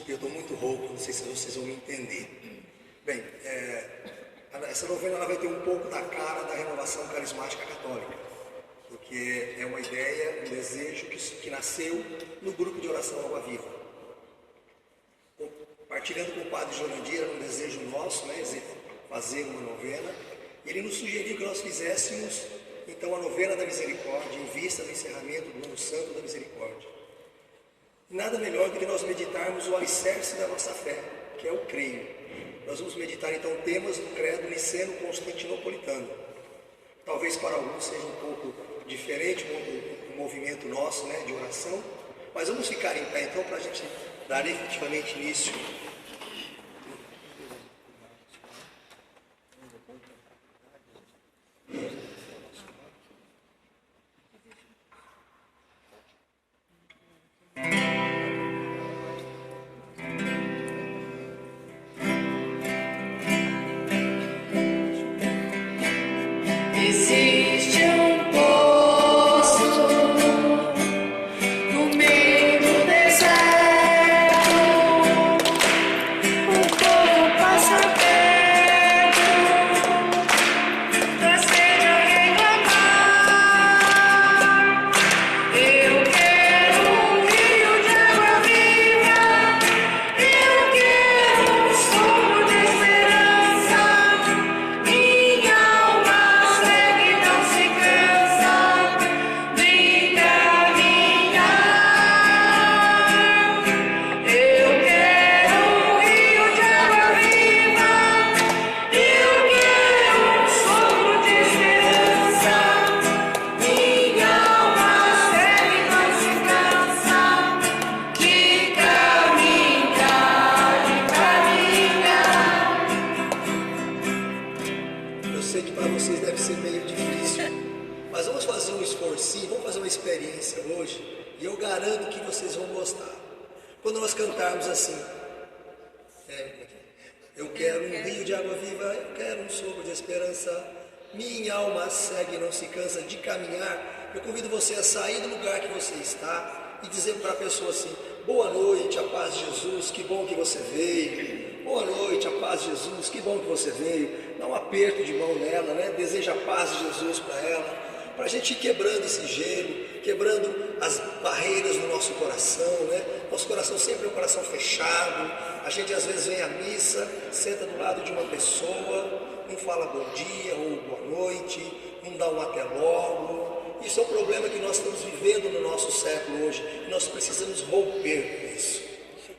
desculpe, eu estou muito rouco, não sei se vocês vão me entender. Bem, essa novena ela vai ter um pouco da cara da renovação carismática católica, porque é uma ideia, um desejo que nasceu no grupo de oração Água Viva. Partilhando com o padre Jorandir, era um desejo nosso, né, fazer uma novena. Ele nos sugeriu que nós fizéssemos, então, a novena da misericórdia, em vista do encerramento do ano santo da misericórdia. Nada melhor do que nós meditarmos o alicerce da nossa fé, que é o creio. Nós vamos meditar, então, temas do credo niceno-constantinopolitano. Talvez para alguns seja um pouco diferente o movimento nosso, né, de oração, mas vamos ficar em pé, então, para a gente dar efetivamente início.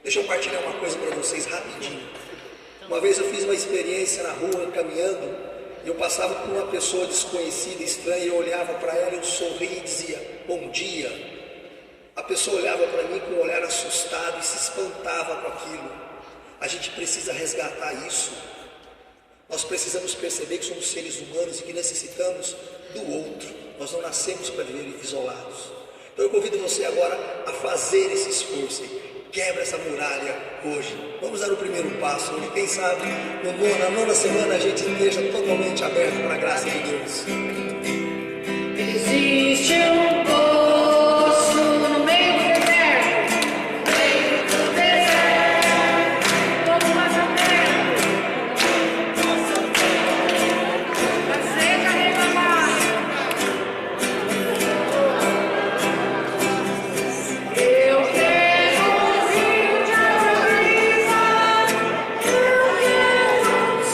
Deixa eu partilhar uma coisa para vocês rapidinho. Uma vez eu fiz uma experiência na rua, caminhando, e eu passava por uma pessoa desconhecida, estranha, e eu olhava para ela, eu sorria e dizia, bom dia. A pessoa olhava para mim com um olhar assustado e se espantava com aquilo. A gente precisa resgatar isso. Nós precisamos perceber que somos seres humanos e que necessitamos do outro. Nós não nascemos para viver isolados. Então eu convido você agora a fazer esse esforço. Quebra essa muralha hoje. Vamos dar o primeiro passo. Onde quem sabe na nona semana a gente esteja totalmente aberto para a graça de Deus. Existe um poço no meio do deserto, todo passa perto, a seca reclamar. Eu quero um rio de água viva, eu quero um sopro de esperança, minha alma segue não se cansa.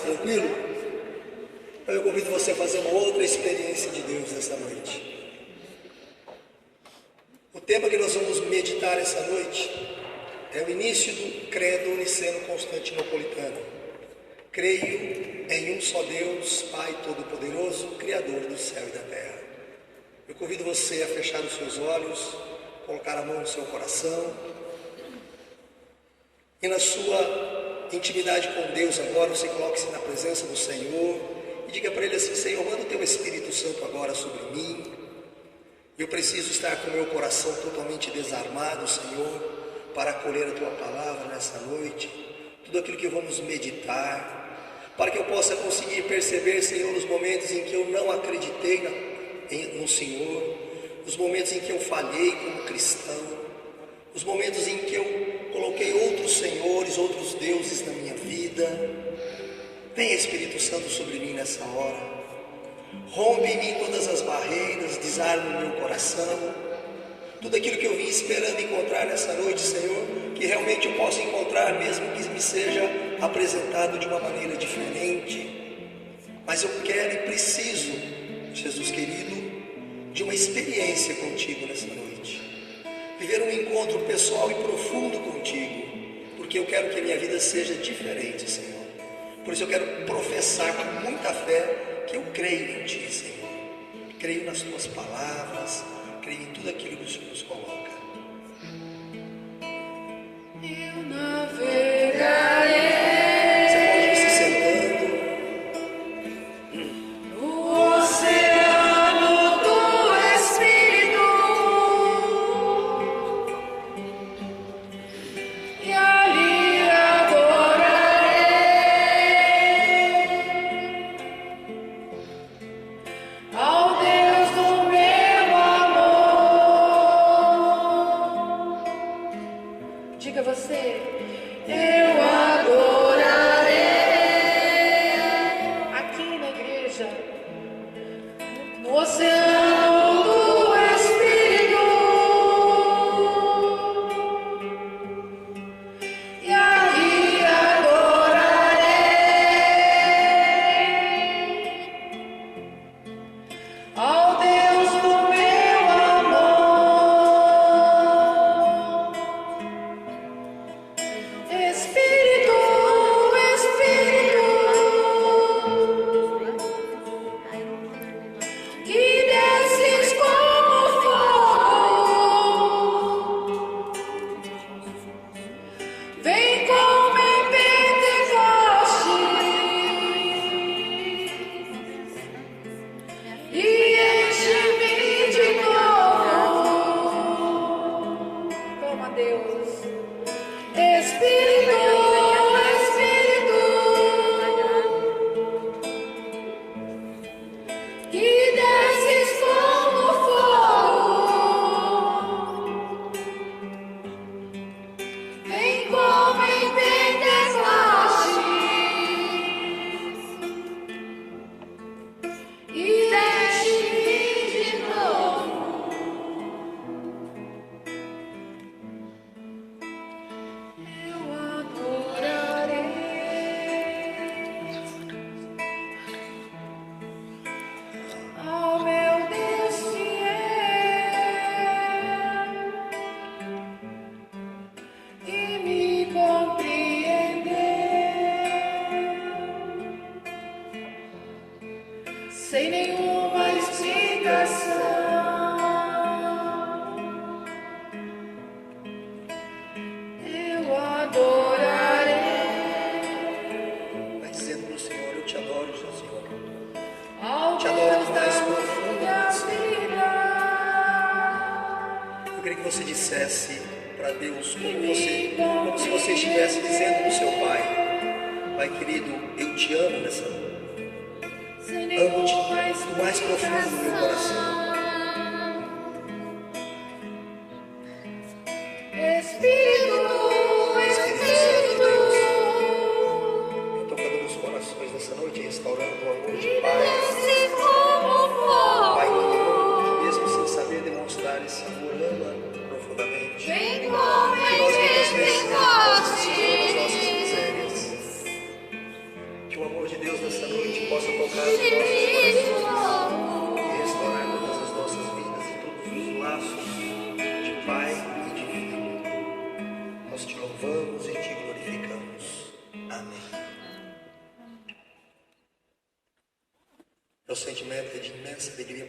tranquilo? Eu convido você a fazer uma outra experiência de Deus nessa noite. O tema que nós vamos meditar essa noite é o início do credo niceno-constantinopolitano. Creio em um só Deus, Pai Todo-Poderoso, Criador do céu e da terra. Eu convido você a fechar os seus olhos, colocar a mão no seu coração e na sua intimidade com Deus agora você coloque-se na presença do Senhor e diga para Ele assim: Senhor, manda o Teu Espírito Santo agora sobre mim. Eu preciso estar com o meu coração totalmente desarmado, Senhor, para acolher a Tua palavra nessa noite, tudo aquilo que vamos meditar, para que eu possa conseguir perceber, Senhor, os momentos em que eu não acreditei no Senhor, os momentos em que eu falhei como cristão, os momentos em que eu coloquei outros senhores, outros deuses na minha vida. Venha, Espírito Santo, sobre mim nessa hora. Rompe em mim todas as barreiras, desarme o meu coração. Tudo aquilo que eu vim esperando encontrar nessa noite, Senhor, que realmente eu possa encontrar, mesmo que me seja apresentado de uma maneira diferente. Mas eu quero e preciso, Jesus querido, de uma experiência contigo nessa noite. Viver um encontro pessoal e profundo contigo, porque eu quero que a minha vida seja diferente, Senhor. Por isso eu quero professar com muita fé que eu creio em Ti, Senhor. Creio nas Tuas palavras, creio em tudo aquilo que o Senhor nos coloca. Eu navegarei Você pode ir se sentando. no oceano do Espírito e ali adorarei ao Deus do meu amor. Diga você, eu adorarei aqui na igreja, no oceano do Espírito e ali adorarei ao Deus do meu amor. Espírito, Espírito, que desces como fogo, vem como em Pentecostes e enche-me de novo. Clama a Deus. Espírito, Espírito, que desces como fogo, vem como em Pentecostes e enche-me de novo. Eu adorarei ao meu Deus fiel e me compreender sem nenhuma explicação. Eu adorarei Vai dizendo para o Senhor: eu te adoro, Jesus. ao Te adoro Deus no mais da profundo. minha vida Eu queria que você dissesse para Deus como se você estivesse dizendo para o seu Pai: Pai querido, eu te amo nessa noite. sem Amo-te nenhuma do mais profundo do meu coração. Espírito, Espírito, Tocando nos corações nessa noite, restaurando o amor de que Pai. desces como Pai fogo, que mesmo sem saber demonstrar esse amor, ama profundamente. vem como Que em nós muitas vezes Pentecostes as nossas misérias. Que o amor de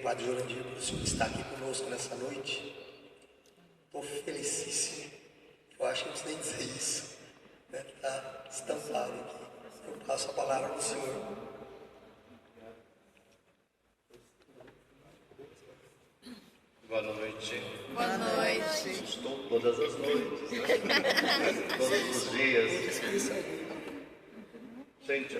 Padre Jurandir, por o senhor estar aqui conosco nessa noite. Estou felicíssimo. Eu acho que não sei nem dizer isso. Está estampado aqui. Eu passo a palavra para o senhor. Boa noite. Boa noite. Estou todas as noites, né? Todos os dias. Gente,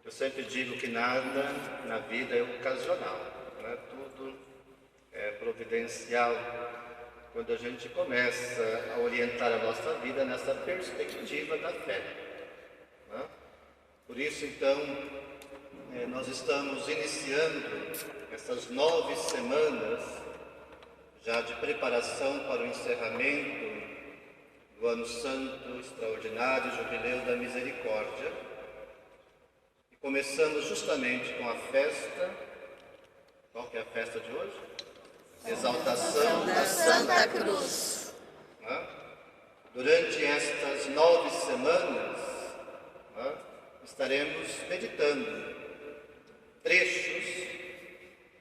eu sempre digo que nada na vida é ocasional, né? Tudo é providencial quando a gente começa a orientar a nossa vida nessa perspectiva da fé, né? Por isso, então, nós estamos iniciando essas 9 semanas já de preparação para o encerramento do Ano Santo Extraordinário Jubileu da Misericórdia. E começamos justamente com a festa. Qual que é a festa de hoje? Exaltação Da Santa Cruz. né? Durante estas 9 semanas, né, estaremos meditando trechos,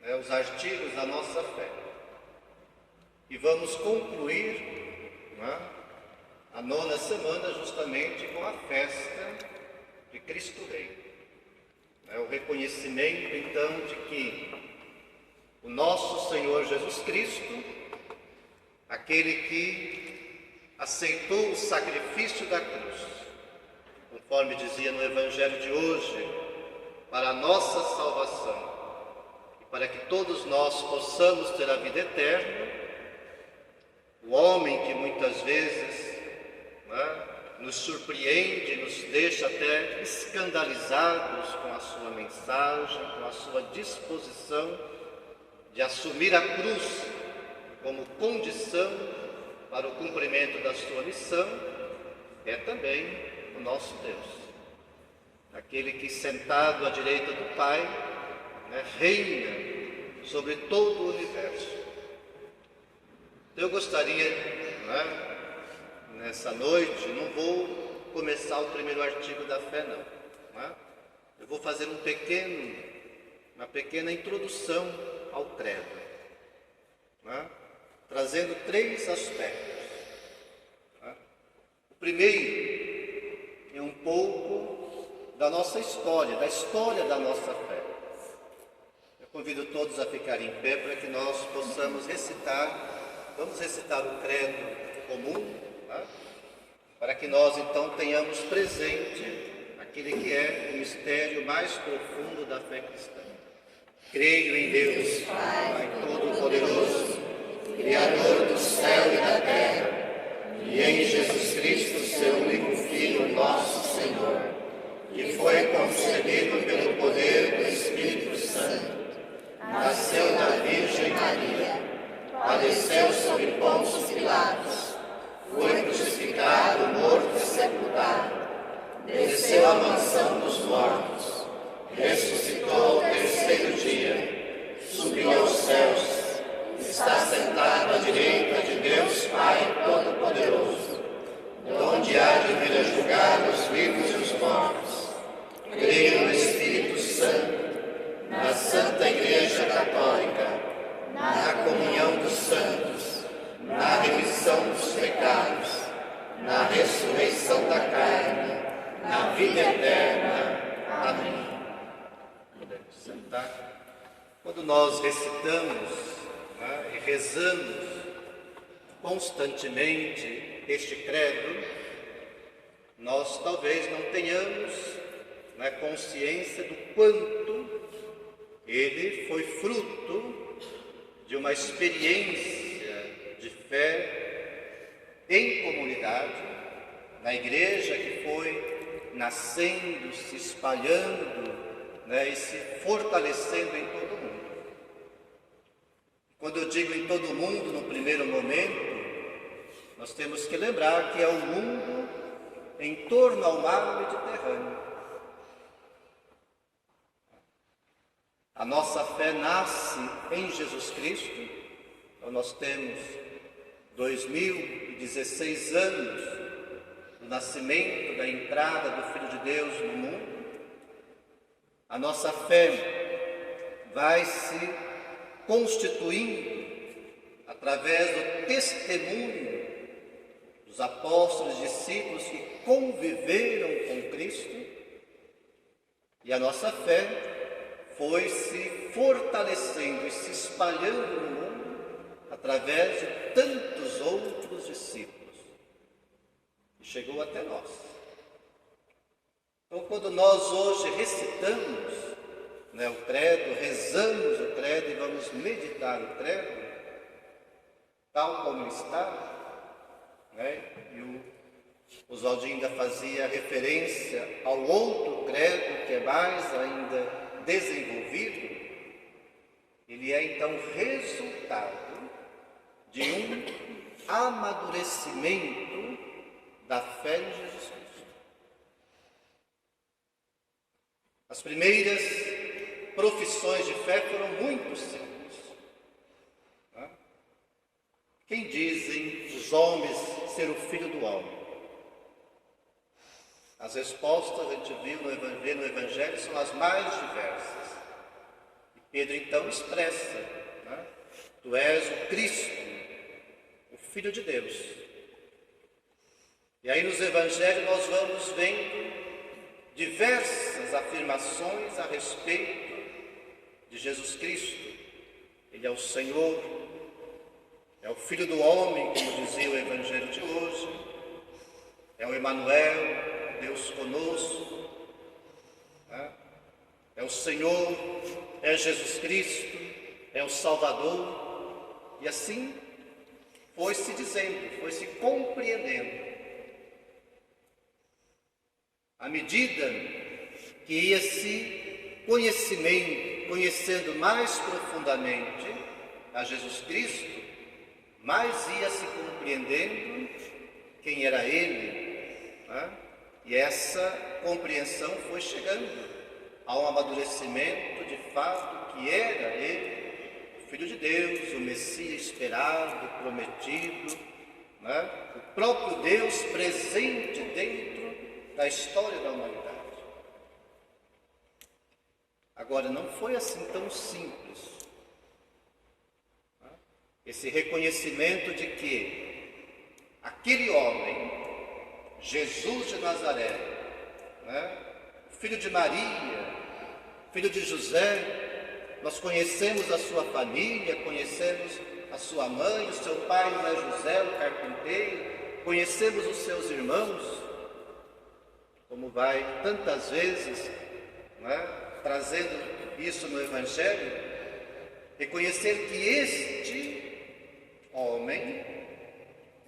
né, os artigos da nossa fé. E vamos concluir, né, a 9ª semana justamente com a festa de Cristo Rei. É o reconhecimento, então, de que o nosso Senhor Jesus Cristo, aquele que aceitou o sacrifício da cruz, conforme dizia no Evangelho de hoje, para a nossa salvação, e para que todos nós possamos ter a vida eterna, o homem que muitas vezes, né, nos surpreende, nos deixa até escandalizados com a sua mensagem, com a sua disposição de assumir a cruz como condição para o cumprimento da sua missão, é também o nosso Deus. Aquele que, sentado à direita do Pai, né, reina sobre todo o universo. Eu gostaria, né, nessa noite, não vou começar o primeiro artigo da fé, não. Né? Eu vou fazer uma pequena introdução ao credo, né, trazendo 3 aspectos. Né? O primeiro é um pouco da nossa história, da história da nossa fé. Eu convido todos a ficarem em pé para que nós possamos vamos recitar o credo comum, né? Para que nós então tenhamos presente aquele que é o mistério mais profundo da fé cristã. Creio em Deus, Pai Todo-Poderoso, Criador do céu e da terra, e em Jesus Cristo, seu único Filho, nosso Senhor, que foi concebido pelo poder do Espírito Santo, nasceu da Virgem Maria, padeceu sob Pôncio Pilatos, foi crucificado, morto e sepultado, desceu à mansão dos mortos, ressuscitou ao 3º dia, subiu aos céus, está sentado à direita de Deus Pai Todo-Poderoso, donde há de vir a julgar os vivos e os mortos. Creio no Espírito Santo, na Santa Igreja Católica, na comunhão dos santos, na remissão dos pecados, na ressurreição da carne, na vida eterna. Amém. Podemos sentar. Quando nós recitamos, né, e rezamos constantemente este credo, nós talvez não tenhamos, né, consciência do quanto ele foi fruto de uma experiência de fé em comunidade, na igreja que foi nascendo, se espalhando, né, e se fortalecendo em todo o mundo. Quando eu digo em todo o mundo, no primeiro momento, nós temos que lembrar que é o mundo em torno ao mar Mediterrâneo. A nossa fé nasce em Jesus Cristo. Então nós temos 2016 anos do nascimento, da entrada do Filho de Deus no mundo. A nossa fé vai se constituindo através do testemunho dos apóstolos e discípulos que conviveram com Cristo, e a nossa fé foi se fortalecendo e se espalhando no mundo através de tantos outros discípulos, e chegou até nós. Então, quando nós hoje recitamos o credo, rezamos o credo e vamos meditar o credo, tal como está, e o Oswaldinho ainda fazia referência ao outro credo que é mais ainda desenvolvido, ele é então resultado de um amadurecimento da fé em Jesus Cristo. As primeiras profissões de fé foram muito simples. Quem dizem os homens ser o filho do homem? As respostas a gente vê no Evangelho são as mais diversas. E Pedro então expressa, tu és o Cristo, o Filho de Deus. E aí nos Evangelhos nós vamos vendo diversas afirmações a respeito de Jesus Cristo. Ele é o Senhor, é o Filho do homem, como dizia o Evangelho de hoje, é o Emanuel, Deus conosco, é o Senhor, é Jesus Cristo, é o Salvador, e assim foi se dizendo, foi se compreendendo. À medida que ia se conhecendo mais profundamente a Jesus Cristo, mais ia se compreendendo quem era Ele, e essa compreensão foi chegando ao amadurecimento de fato que era Ele, o Filho de Deus, o Messias esperado, prometido, o próprio Deus presente dentro da história da humanidade. Agora, não foi assim tão simples. Esse reconhecimento de que aquele homem, Jesus de Nazaré, filho de Maria, filho de José, nós conhecemos a sua família, conhecemos a sua mãe, o seu pai não é José, o carpinteiro, conhecemos os seus irmãos, como vai tantas vezes trazendo isso no Evangelho, reconhecer que este homem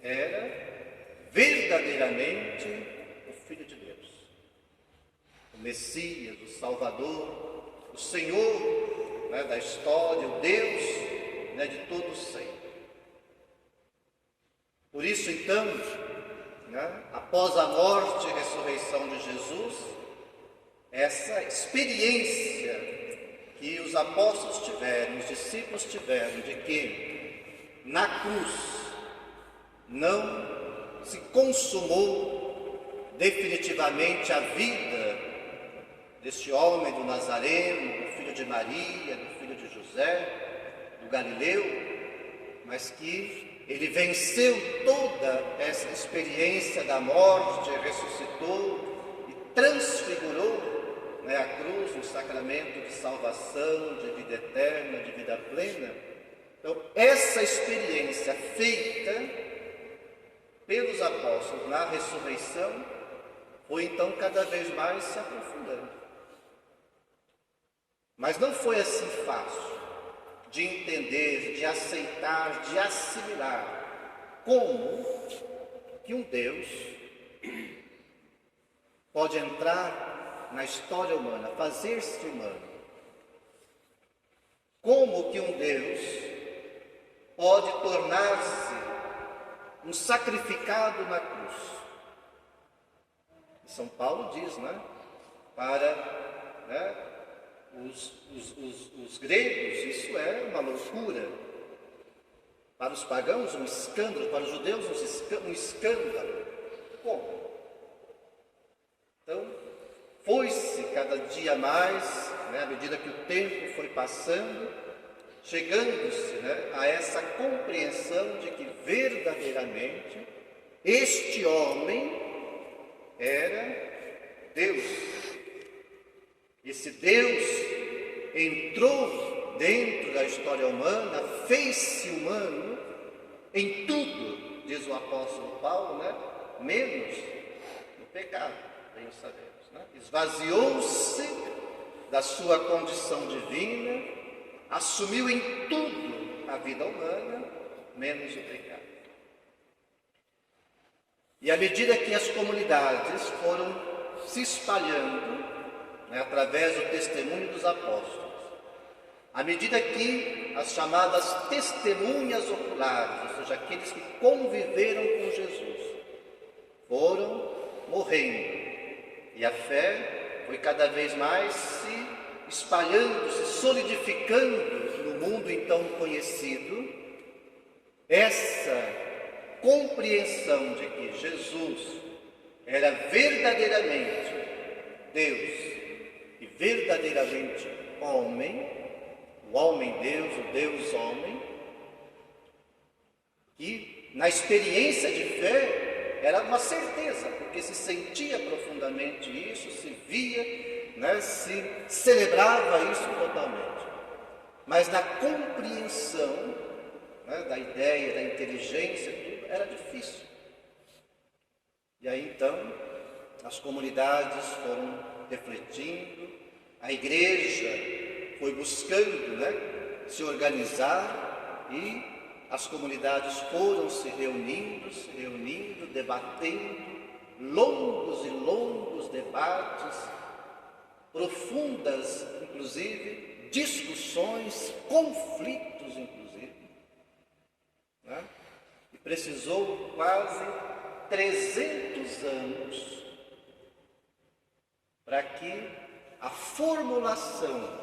era verdadeiramente o Filho de Deus, o Messias, o Salvador, o Senhor da história, o Deus de todo sempre. Por isso, então, após a morte e ressurreição de Jesus, essa experiência que os apóstolos tiveram, os discípulos tiveram, de que na cruz não se consumou definitivamente a vida deste homem do Nazareno, do filho de Maria, do filho de José, do Galileu, mas que ele venceu toda essa experiência da morte, ressuscitou e transfigurou a cruz, o sacramento de salvação, de vida eterna, de vida plena. Então, essa experiência feita pelos apóstolos na ressurreição foi então cada vez mais se aprofundando. Mas não foi assim fácil de entender, de aceitar, de assimilar como que um Deus pode entrar na história humana, fazer-se humano. Como que um Deus pode tornar-se um sacrificado na cruz? São Paulo diz, para os gregos isso é uma loucura, para os pagãos um escândalo, para os judeus um escândalo. Como? Então, foi-se cada dia mais, à medida que o tempo foi passando, chegando-se a essa compreensão de que verdadeiramente este homem era Deus. Esse Deus entrou dentro da história humana, fez-se humano em tudo, diz o apóstolo Paulo, menos no pecado, bem sabemos. Esvaziou-se da sua condição divina, assumiu em tudo a vida humana, menos o pecado. E à medida que as comunidades foram se espalhando, através do testemunho dos apóstolos, à medida que as chamadas testemunhas oculares, ou seja, aqueles que conviveram com Jesus, foram morrendo, e a fé foi cada vez mais se espalhando, se solidificando no mundo então conhecido, essa compreensão de que Jesus era verdadeiramente Deus e verdadeiramente homem, o homem-Deus, o Deus-homem, que na experiência de fé era uma certeza, porque se sentia profundamente isso, se via, se celebrava isso totalmente. Mas na compreensão da ideia, da inteligência, tudo era difícil. E aí então as comunidades foram refletindo, a igreja foi buscando se organizar, e as comunidades foram se reunindo, debatendo, longos e longos debates, profundas, inclusive, discussões, conflitos, inclusive. E precisou quase 300 anos para que a formulação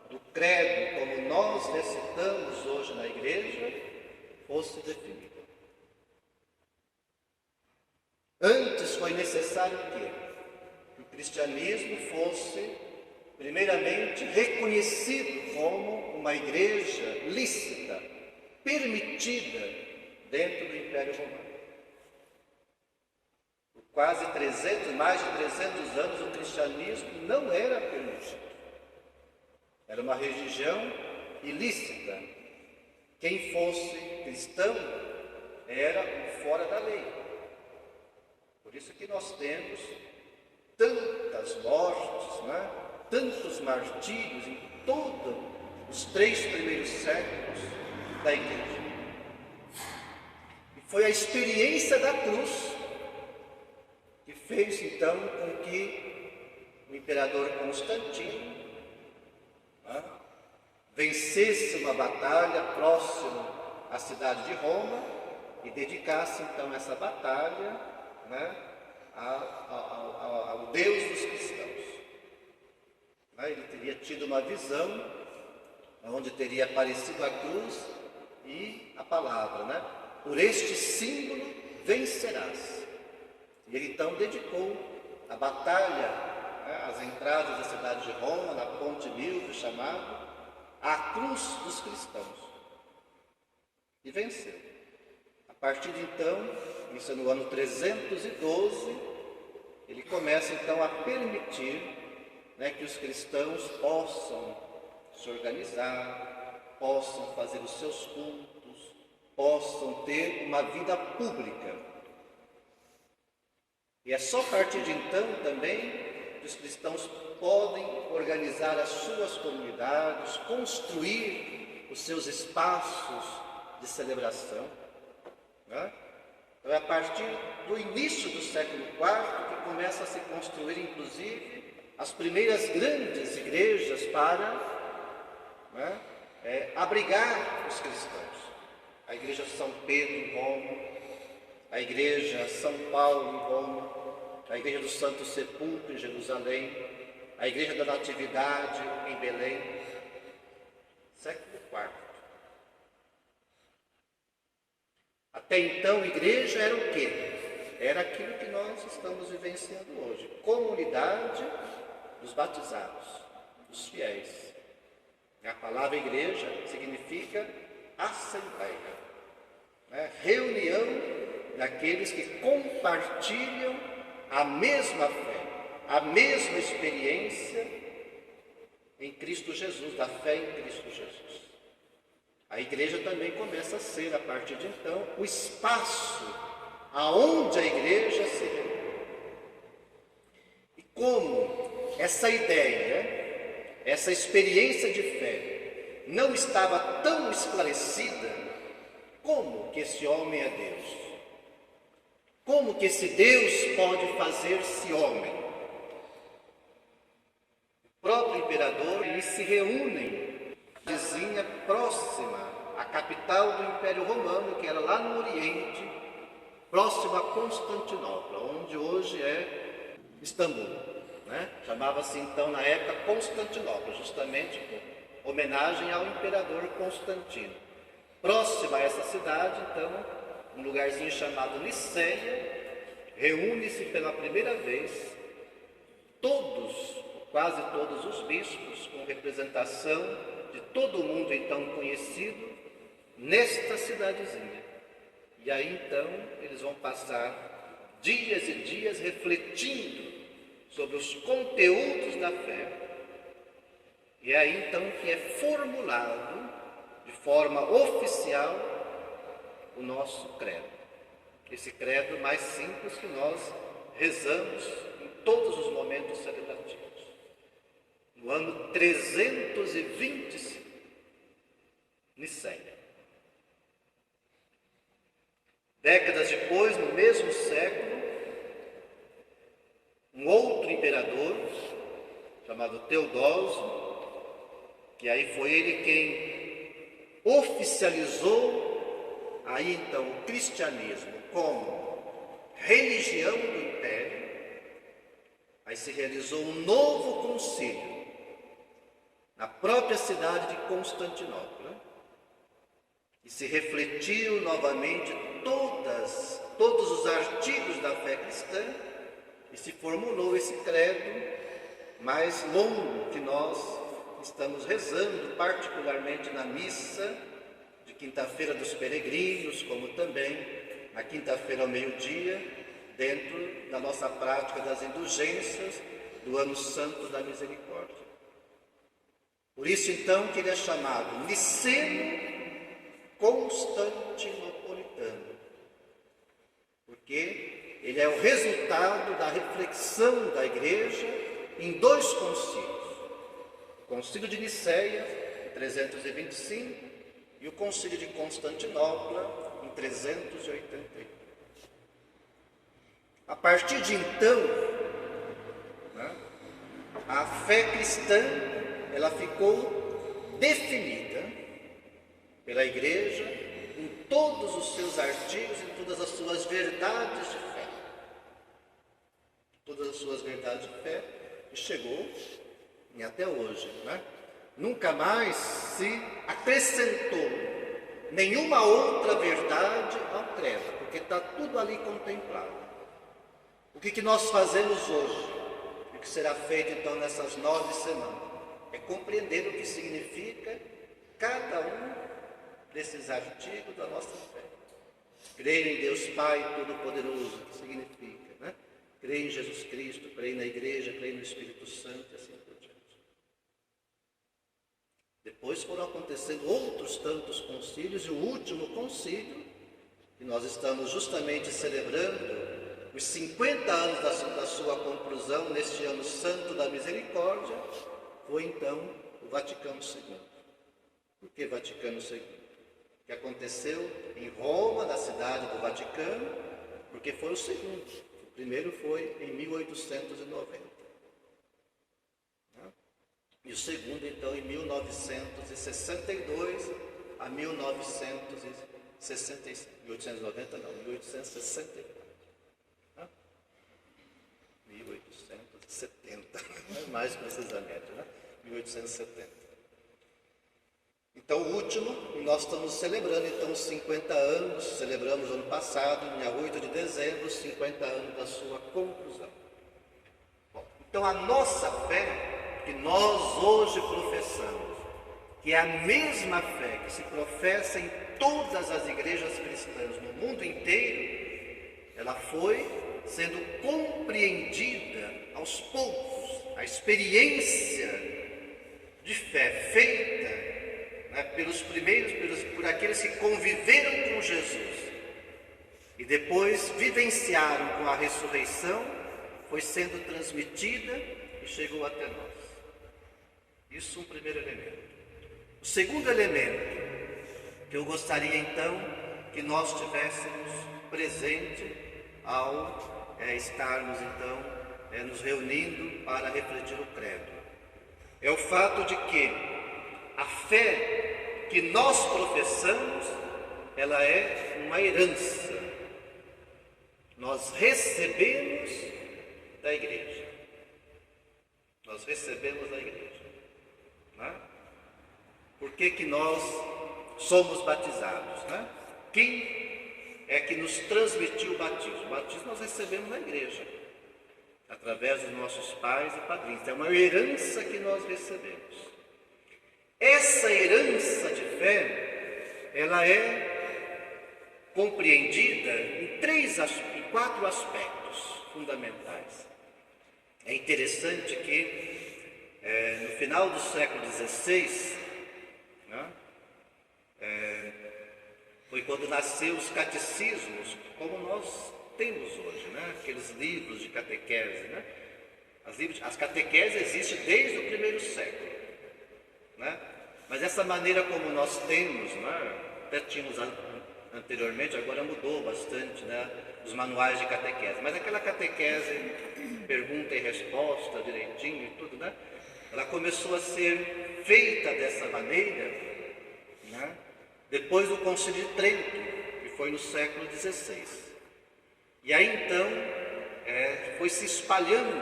do credo, como nós recitamos hoje na igreja, fosse definida. Antes foi necessário que o cristianismo fosse, primeiramente, reconhecido como uma igreja lícita, permitida dentro do Império Romano. Por quase mais de 300 anos, o cristianismo não era permitido. Era uma religião ilícita. Quem fosse cristão era fora da lei. Por isso que nós temos tantas mortes, tantos martírios em todos os 3 primeiros séculos da igreja. E foi a experiência da cruz que fez então com que o imperador Constantino vencesse uma batalha próximo à cidade de Roma e dedicasse então essa batalha ao Deus dos cristãos. Ele teria tido uma visão onde teria aparecido a cruz e a palavra, por este símbolo vencerás. E ele então dedicou a batalha às entradas da cidade de Roma, na Ponte Milvio, chamado a cruz dos cristãos, e venceu. A partir de então, isso é no ano 312, ele começa então a permitir que os cristãos possam se organizar, possam fazer os seus cultos, possam ter uma vida pública. E é só a partir de então também que os cristãos podem organizar as suas comunidades, construir os seus espaços de celebração. Então é a partir do início do século IV que começa a se construir, inclusive, as primeiras grandes igrejas para abrigar os cristãos. A igreja São Pedro em Roma, a igreja São Paulo em Roma, a igreja do Santo Sepulcro em Jerusalém, a igreja da Natividade em Belém, século IV. Até então, igreja era o quê? Era aquilo que nós estamos vivenciando hoje, comunidade dos batizados, dos fiéis. A palavra igreja significa assembleia, né? Reunião daqueles que compartilham a mesma fé, a mesma experiência em Cristo Jesus, da fé em Cristo Jesus. A igreja também começa a ser, a partir de então, o espaço aonde a igreja se reúne. E como essa ideia, essa experiência de fé não estava tão esclarecida, como que esse homem é Deus? Como que esse Deus pode fazer-se homem? O próprio imperador, eles se reúnem na vizinha próxima à capital do Império Romano, que era lá no Oriente, próximo a Constantinopla, onde hoje é Istambul, né? Chamava-se então na época Constantinopla, justamente por homenagem ao imperador Constantino. Próxima a essa cidade, então, um lugarzinho chamado Niceia, reúne-se pela primeira vez quase todos os bispos, com representação de todo mundo então conhecido, nesta cidadezinha. E aí então eles vão passar dias e dias refletindo sobre os conteúdos da fé. E é aí então que é formulado de forma oficial o nosso credo. Esse credo mais simples que nós rezamos em todos os momentos celebrativos. No ano 325, Niceia. Décadas depois, no mesmo século, um outro imperador, chamado Teodósio, que aí foi ele quem oficializou aí então o cristianismo como religião do império. Aí se realizou um novo concílio na própria cidade de Constantinopla, e se refletiu novamente todos os artigos da fé cristã, e se formulou esse credo mais longo que nós estamos rezando, particularmente na missa de quinta-feira dos peregrinos, como também na quinta-feira ao meio-dia, dentro da nossa prática das indulgências do Ano Santo da Misericórdia. Por isso, então, que ele é chamado niceno-constantinopolitano, porque ele é o resultado da reflexão da Igreja em dois concílios. O Concílio de Niceia, em 325, e o Concílio de Constantinopla, em 381. A partir de então, a fé cristã ela ficou definida pela Igreja em todos os seus artigos, em todas as suas verdades de fé. Todas as suas verdades de fé, e chegou e até hoje, nunca mais se acrescentou nenhuma outra verdade ao credo, porque está tudo ali contemplado. O que nós fazemos hoje, o que será feito então nessas 9 semanas, é compreender o que significa cada um desses artigos da nossa fé. Crer em Deus Pai Todo-Poderoso, que significa, crer em Jesus Cristo, crer na Igreja, crer no Espírito Santo, e assim por diante. Depois foram acontecendo outros tantos concílios, e o último concílio, que nós estamos justamente celebrando os 50 anos da sua conclusão neste Ano Santo da Misericórdia, foi então o Vaticano II. Por que Vaticano II? Que aconteceu em Roma, na cidade do Vaticano, porque foi o segundo. O primeiro foi em 1890. E o segundo, então, em 1962 a 1965. 1890 não, 1864. 1870, mais precisamente, 1870. Então, o último, nós estamos celebrando então os 50 anos, celebramos ano passado, dia 8 de dezembro, os 50 anos da sua conclusão. Bom, Então a nossa fé, que nós hoje professamos, que é a mesma fé que se professa em todas as igrejas cristãs no mundo inteiro, ela foi sendo compreendida aos poucos. A experiência de fé feita, né, pelos primeiros, por aqueles que conviveram com Jesus e depois vivenciaram com a ressurreição, foi sendo transmitida e chegou até nós. Isso é um primeiro elemento. O segundo elemento que eu gostaria então que nós tivéssemos presente ao estarmos então nos reunindo para refletir o credo, é o fato de que a fé que nós professamos, ela é uma herança. Nós recebemos da igreja. Nós recebemos da igreja. Né? Por que nós somos batizados? Né? Quem é que nos transmitiu o batismo? O batismo nós recebemos na igreja, através dos nossos pais e padrinhos. É uma herança que nós recebemos. Essa herança de fé, ela é compreendida em 4 aspectos fundamentais. É interessante que no final do século XVI, né, foi quando nasceu os catecismos, como nós temos hoje, né? Aqueles livros de catequese, né? As catequeses existem desde o primeiro século, né? Mas essa maneira como nós temos, né? Até tínhamos anteriormente, agora mudou bastante, né? Os manuais de catequese, mas aquela catequese, pergunta e resposta direitinho e tudo, né? Ela começou a ser feita dessa maneira, né? Depois do Concílio de Trento, que foi no século XVI. E aí então foi se espalhando,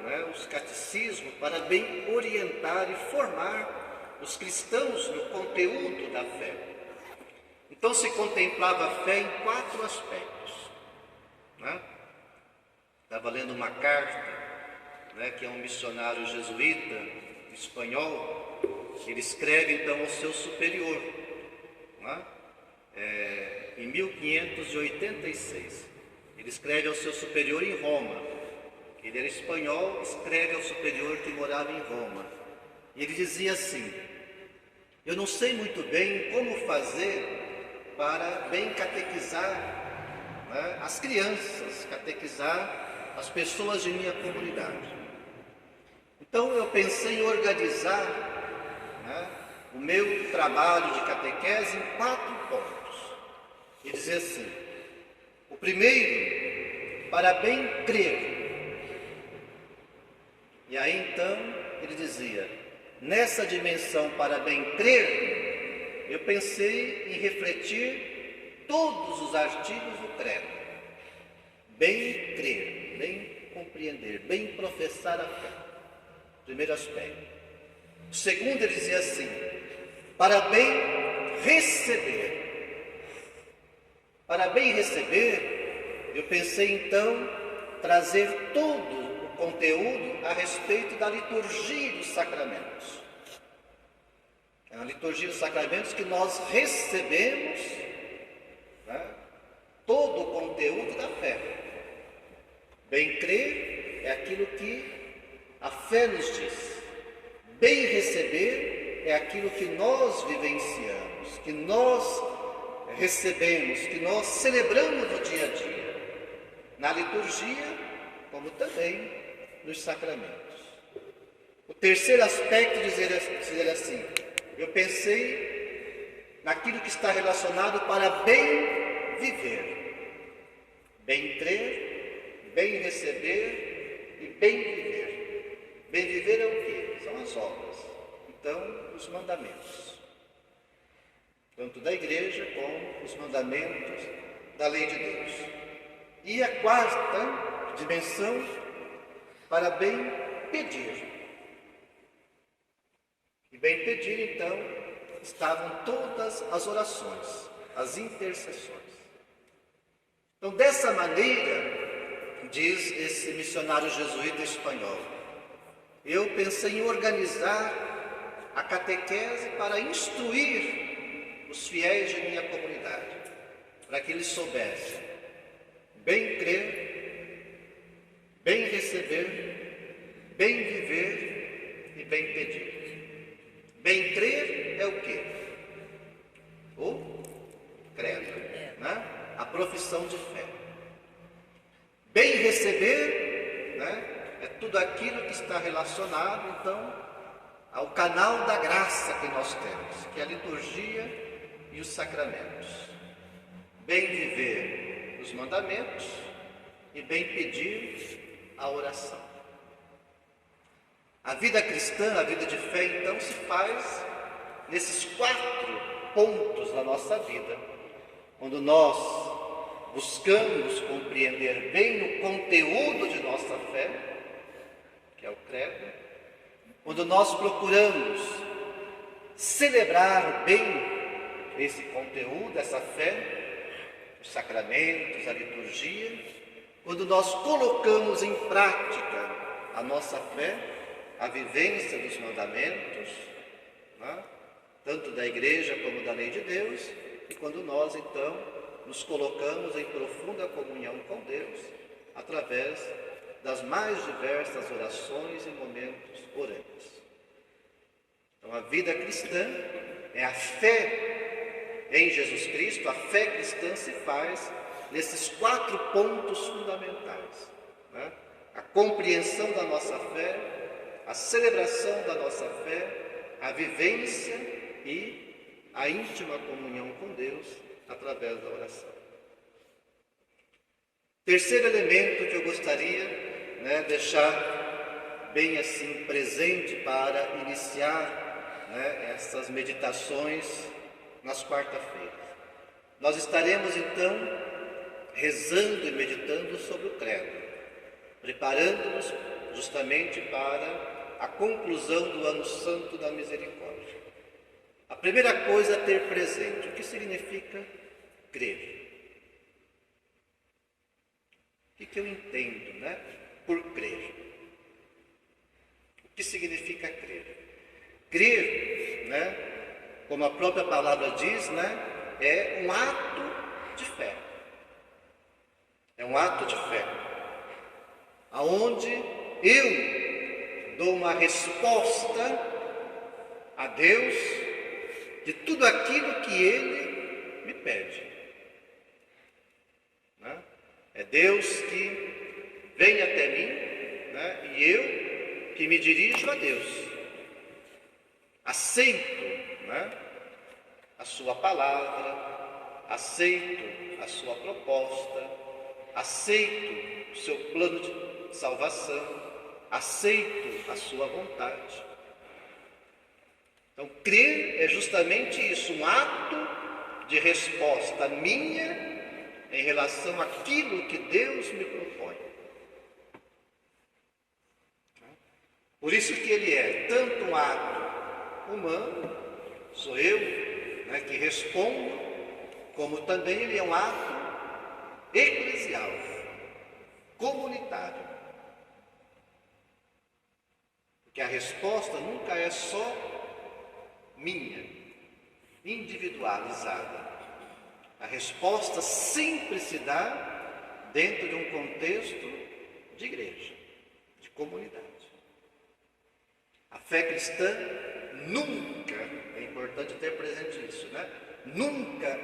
né, os catecismos para bem orientar e formar os cristãos no conteúdo da fé. Então se contemplava a fé em 4 aspectos. Né? Estava lendo uma carta, né, que é um missionário jesuíta espanhol. Ele escreve então ao seu superior, né, em 1586. Ele escreve ao seu superior em Roma. Ele era espanhol, escreve ao superior que morava em Roma. E ele dizia assim: eu não sei muito bem como fazer para bem catequizar, né, as crianças, catequizar as pessoas de minha comunidade. Então eu pensei em organizar, né, o meu trabalho de catequese em 4 pontos. E dizer assim: o primeiro, para bem crer. E aí então ele dizia: nessa dimensão para bem crer, eu pensei em refletir todos os artigos do credo. Bem crer, bem compreender, bem professar a fé. Primeiro aspecto. O segundo, ele dizia assim: para bem receber. Para bem receber, eu pensei então trazer todo o conteúdo a respeito da liturgia dos sacramentos. É a liturgia dos sacramentos que nós recebemos, né, todo o conteúdo da fé. Bem crer é aquilo que a fé nos diz. Bem receber é aquilo que nós vivenciamos, que nós recebemos, que nós celebramos no dia a dia, na liturgia, como também nos sacramentos. O terceiro aspecto, dizer assim: eu pensei naquilo que está relacionado para bem viver. Bem crer, bem receber e bem viver. Bem viver é o quê? São as obras. Então, os mandamentos. Tanto da igreja como os mandamentos da lei de Deus. E a quarta dimensão, para bem pedir. E bem pedir, então, estavam todas as orações, as intercessões. Então, dessa maneira, diz esse missionário jesuíta espanhol, eu pensei em organizar a catequese para instruir os fiéis de minha comunidade, para que eles soubessem bem crer, bem receber, bem viver e bem pedir. Bem crer é o quê? O credo, né? A profissão de fé. Bem receber, né? É tudo aquilo que está relacionado, então, ao canal da graça que nós temos, que é a liturgia e os sacramentos. Bem viver os mandamentos e bem pedir a oração. A vida cristã, a vida de fé, então, se faz nesses 4 pontos da nossa vida, quando nós buscamos compreender bem o conteúdo de nossa fé, que é o credo, quando nós procuramos celebrar bem esse conteúdo, essa fé, os sacramentos, a liturgia, quando nós colocamos em prática a nossa fé, a vivência dos mandamentos, né? Tanto da igreja como da lei de Deus, e quando nós então nos colocamos em profunda comunhão com Deus, através das mais diversas orações e momentos orantes. Então a vida cristã é a fé em Jesus Cristo, a fé cristã se faz nesses 4 pontos fundamentais, né? A compreensão da nossa fé, a celebração da nossa fé, a vivência e a íntima comunhão com Deus através da oração. Terceiro elemento que eu gostaria, né, deixar bem assim presente para iniciar, né, essas meditações nas quarta-feiras. Nós estaremos então rezando e meditando sobre o credo, preparando-nos justamente para a conclusão do Ano Santo da Misericórdia. A primeira coisa é ter presente o que significa crer. O que eu entendo, né, por crer? O que significa crer? Crer, né, como a própria palavra diz, né, é um ato de fé. É um ato de fé, aonde eu dou uma resposta a Deus de tudo aquilo que Ele me pede. Né? É Deus que vem até mim, né, e eu que me dirijo a Deus. Aceito, né, a sua palavra, aceito a sua proposta, aceito o seu plano de salvação, aceito a sua vontade. Então, crer é justamente isso, um ato de resposta minha em relação àquilo que Deus me propõe. Por isso que ele é tanto um ato humano, sou eu, né, que respondo, como também ele é um ato eclesial, comunitário. Porque a resposta nunca é só minha, individualizada. A resposta sempre se dá dentro de um contexto de igreja, de comunidade. A fé cristã nunca, é importante ter presente isso, né? Nunca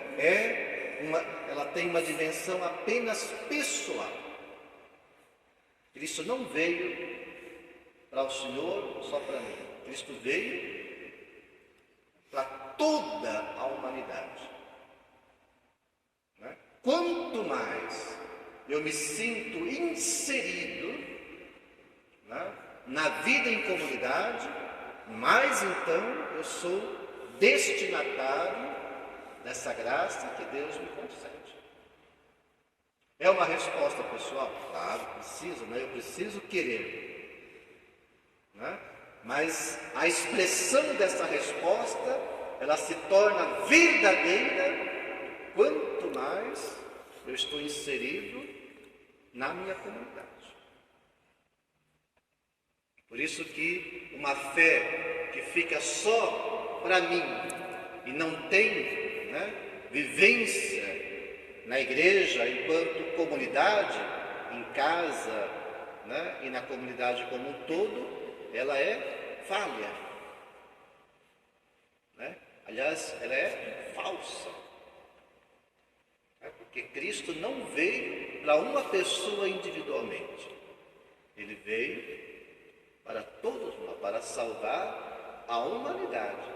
ela tem uma dimensão apenas pessoal. Cristo não veio para o Senhor só para mim. Cristo veio para toda a humanidade. Né? Quanto mais eu me sinto inserido, né, na vida em comunidade, mais então eu sou destinatário dessa graça que Deus me concede. É uma resposta pessoal? Claro, preciso, né? Eu preciso querer. Né? Mas a expressão dessa resposta, ela se torna verdadeira quanto mais eu estou inserido na minha comunidade. Por isso que uma fé que fica só para mim e não tem, vivência na igreja enquanto comunidade, em casa, e na comunidade como um todo, ela é falha. Aliás, ela é falsa. Porque Cristo não veio para uma pessoa individualmente. Ele veio para todos nós, para salvar a humanidade.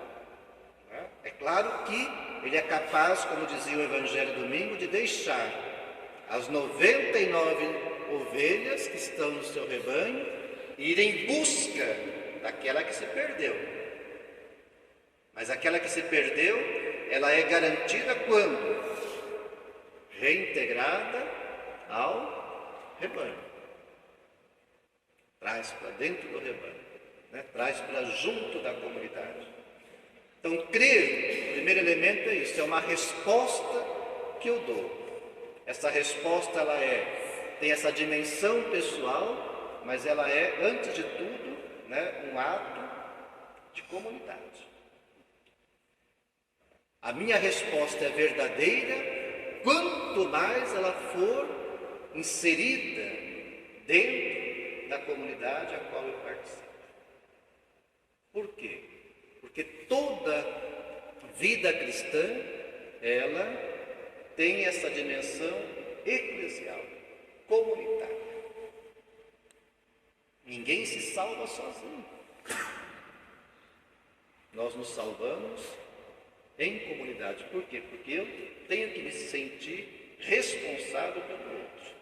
É claro que ele é capaz, como dizia o Evangelho domingo, de deixar as 99 ovelhas que estão no seu rebanho e ir em busca daquela que se perdeu. Mas aquela que se perdeu, ela é garantida quando? Reintegrada ao rebanho. Traz para dentro do rebanho, traz para junto da comunidade. Então, crer, o primeiro elemento é isso, é uma resposta que eu dou. Essa resposta, ela tem essa dimensão pessoal, mas ela é, antes de tudo, um ato de comunidade. A minha resposta é verdadeira, quanto mais ela for inserida dentro da comunidade a qual eu participo. Por quê? Porque toda vida cristã, ela tem essa dimensão eclesial, comunitária. Ninguém se salva sozinho. Nós nos salvamos em comunidade. Por quê? Porque eu tenho que me sentir responsável pelo outro.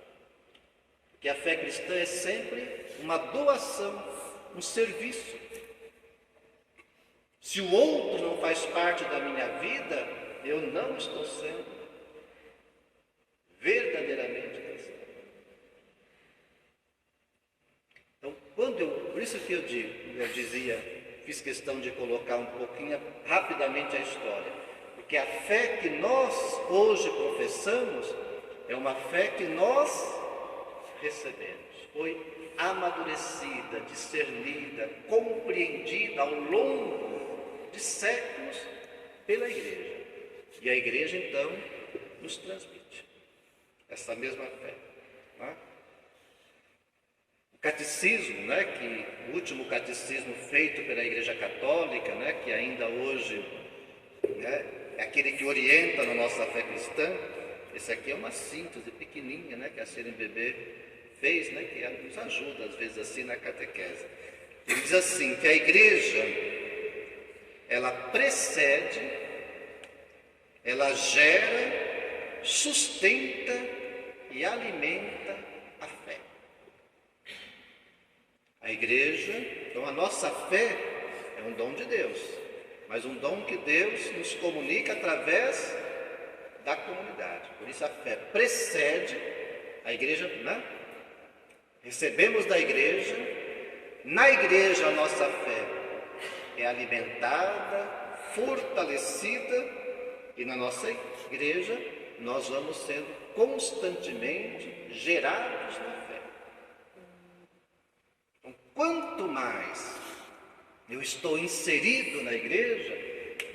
Porque a fé cristã é sempre uma doação, um serviço. Se o outro não faz parte da minha vida, eu não estou sendo verdadeiramente cristão. Então, por isso que eu fiz questão de colocar um pouquinho rapidamente a história, porque a fé que nós hoje professamos é uma fé que nós recebemos, foi amadurecida, discernida, compreendida ao longo de séculos pela igreja. E a igreja então nos transmite essa mesma fé. O catecismo, o último catecismo feito pela Igreja Católica, que ainda hoje é aquele que orienta na nossa fé cristã. Esse aqui é uma síntese pequenininha, que a CNBB fez, que nos ajuda às vezes assim na catequese. Ele diz assim, que a igreja, ela precede, ela gera, sustenta e alimenta a fé. A igreja, então a nossa fé é um dom de Deus, mas um dom que Deus nos comunica através da comunidade. Por isso a fé precede a igreja, recebemos da igreja, na igreja a nossa fé é alimentada, fortalecida, e na nossa igreja nós vamos sendo constantemente gerados na fé. Então, quanto mais eu estou inserido na igreja,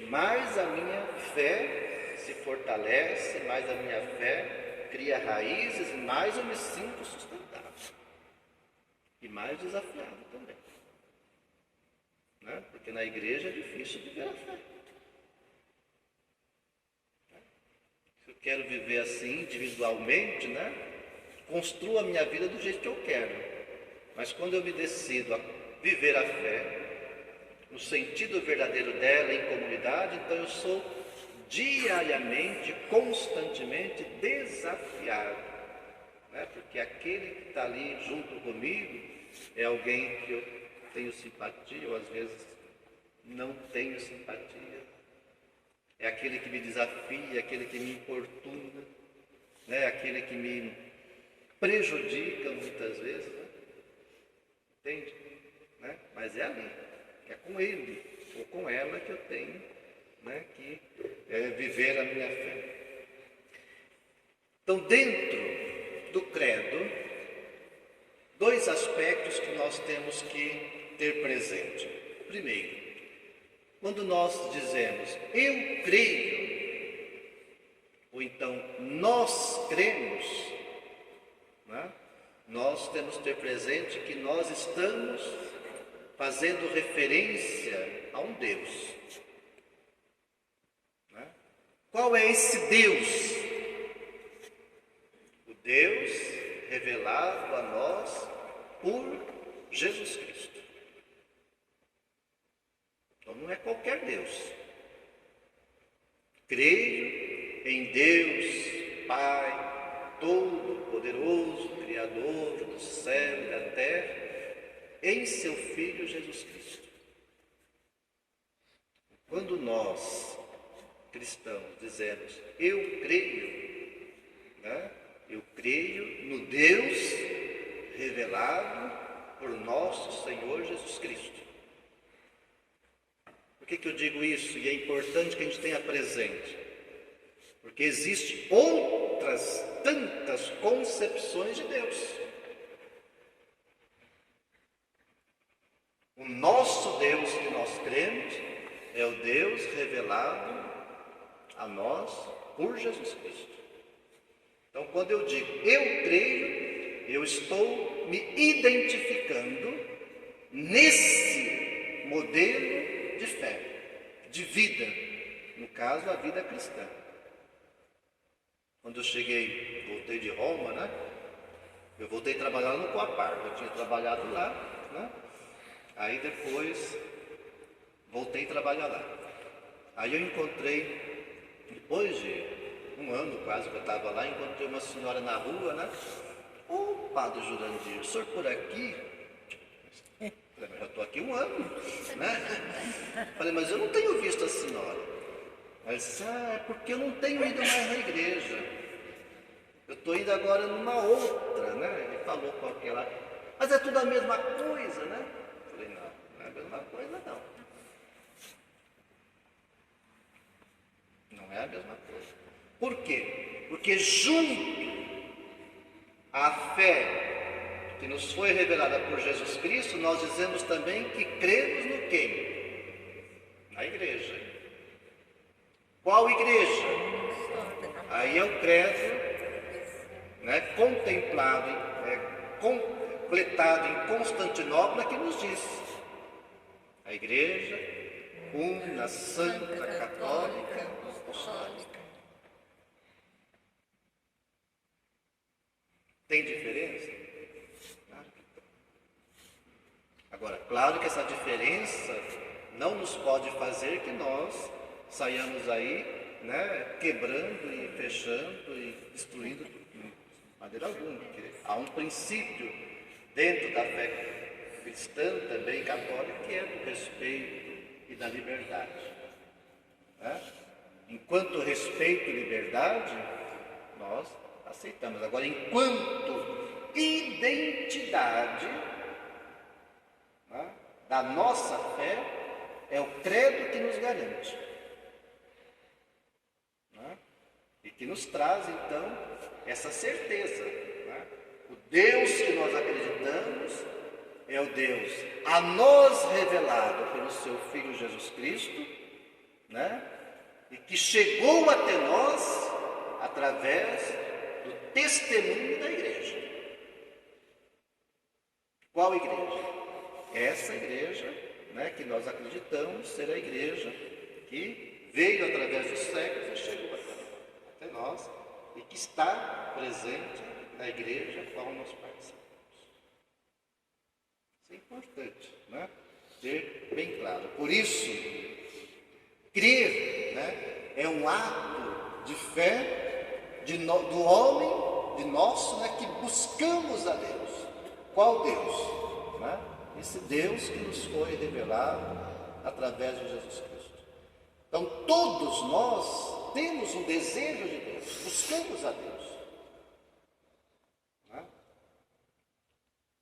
mais a minha fé se fortalece, mais a minha fé cria raízes, e mais eu me sinto sustentável. E mais desafiado também. Porque na igreja é difícil viver a fé. Se eu quero viver assim, individualmente, construo a minha vida do jeito que eu quero. Mas quando eu me decido a viver a fé, no sentido verdadeiro dela, em comunidade, então eu sou diariamente, constantemente desafiado. Porque aquele que está ali junto comigo é alguém que eu tenho simpatia, ou às vezes não tenho simpatia. É aquele que me desafia, aquele que me importuna, aquele que me prejudica muitas vezes. Entende? Mas é ali, é com ele ou com ela que eu tenho que viver a minha fé. Então, dentro do credo, dois aspectos que nós temos que ter presente. Primeiro, quando nós dizemos eu creio, ou então nós cremos, né? Nós temos que ter presente que nós estamos fazendo referência a um Deus. Né? Qual é esse Deus? O Deus revelado a nós por Jesus Cristo. Então não é qualquer Deus. Creio em Deus, Pai, Todo-Poderoso, Criador do céu e da terra, em seu Filho Jesus Cristo. Quando nós, cristãos, dizemos eu creio, né? Eu creio no Deus revelado por nosso Senhor Jesus Cristo. Por que eu digo isso? E é importante que a gente tenha presente. Porque existem outras tantas concepções de Deus. O nosso Deus que nós cremos é o Deus revelado a nós por Jesus Cristo. Então, quando eu digo eu creio, eu estou me identificando nesse modelo de fé, de vida, no caso a vida cristã. Quando eu voltei de Roma, né? Eu voltei a trabalhar no Coapar, eu tinha trabalhado lá, né? Aí depois voltei a trabalhar lá. Aí eu encontrei, depois de um ano quase que eu estava lá, encontrei uma senhora na rua, né? Ô, Padre Jurandir, o senhor por aqui? Falei, mas eu estou aqui um ano, né? Falei, mas eu não tenho visto a senhora. Ela disse, é porque eu não tenho ido mais na igreja. Eu estou indo agora numa outra, né? Ele falou com aquela, mas é tudo a mesma coisa, né? Eu falei, não é a mesma coisa não. Não é a mesma coisa. Por quê? Porque junto à fé que nos foi revelada por Jesus Cristo, nós dizemos também que cremos no quem? Na igreja. Qual igreja? Aí é o credo, né, contemplado, completado em Constantinopla, que nos diz: a igreja una, santa, católica, apostólica. Tem diferença? Claro que tem. Agora, claro que essa diferença não nos pode fazer que nós saiamos aí, né, quebrando e fechando e destruindo de maneira alguma, porque há um princípio dentro da fé cristã, também católica, que é do respeito e da liberdade. Né? Enquanto respeito e liberdade, nós aceitamos. Agora, enquanto identidade, né, da nossa fé, é o credo que nos garante. E que nos traz, então, essa certeza. Né? O Deus que nós acreditamos é o Deus a nós revelado pelo seu Filho Jesus Cristo, né? E que chegou até nós através do testemunho da igreja. Qual igreja? Essa igreja, né, que nós acreditamos ser a igreja que veio através dos séculos e chegou até nós e que está presente na igreja a qual nós participamos. Isso é importante, né? Ter bem claro. Por isso, crer, né, é um ato de fé do homem, de nosso, né, que buscamos a Deus. Qual Deus? Né? Esse Deus que nos foi revelado através de Jesus Cristo. Então, todos nós temos um desejo de Deus, buscamos a Deus. Né?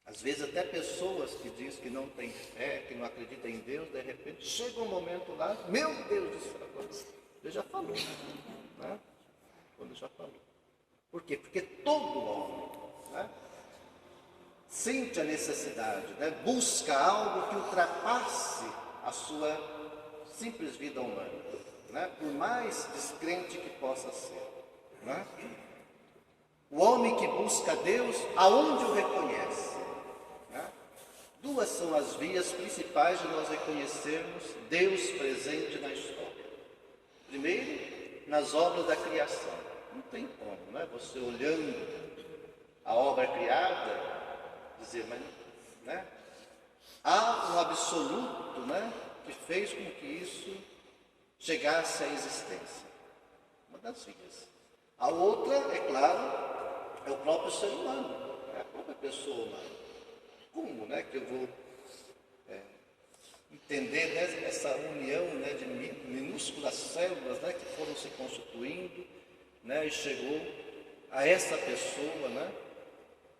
Às vezes até pessoas que dizem que não têm fé, que não acreditam em Deus, de repente chega um momento lá, meu Deus do céu, Deus já falou, né? Quando já falou. Por quê? Porque todo homem, né, sente a necessidade, né? Busca algo que ultrapasse a sua simples vida humana, né? Por mais descrente que possa ser, né? O homem que busca Deus, aonde o reconhece, né? Duas são as vias principais de nós reconhecermos Deus presente na história. Primeiro, nas obras da criação. Não tem como, né? Você olhando a obra criada, dizer, mas, né? Há um absoluto, né? Que fez com que isso chegasse à existência. Uma das vias. A outra, é claro, é o próprio ser humano, é a própria pessoa humana. Como, né, que eu vou entender, né, essa união, né, de minúsculas células, né, que foram se constituindo, né, e chegou a essa pessoa, né,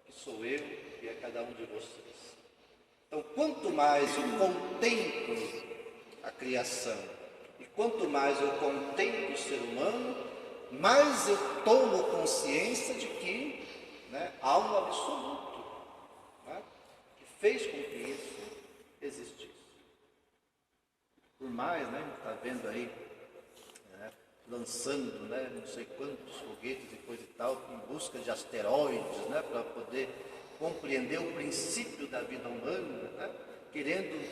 que sou eu e é cada um de vocês. Então, quanto mais eu contemplo a criação e quanto mais eu contemplo o ser humano, mais eu tomo consciência de que, né, há um absoluto, né, que fez com que isso existisse. Por mais, né, a gente está vendo aí, né, lançando, né, não sei quantos foguetes e coisa e tal, em busca de asteroides, né, para poder compreender o princípio da vida humana, né, querendo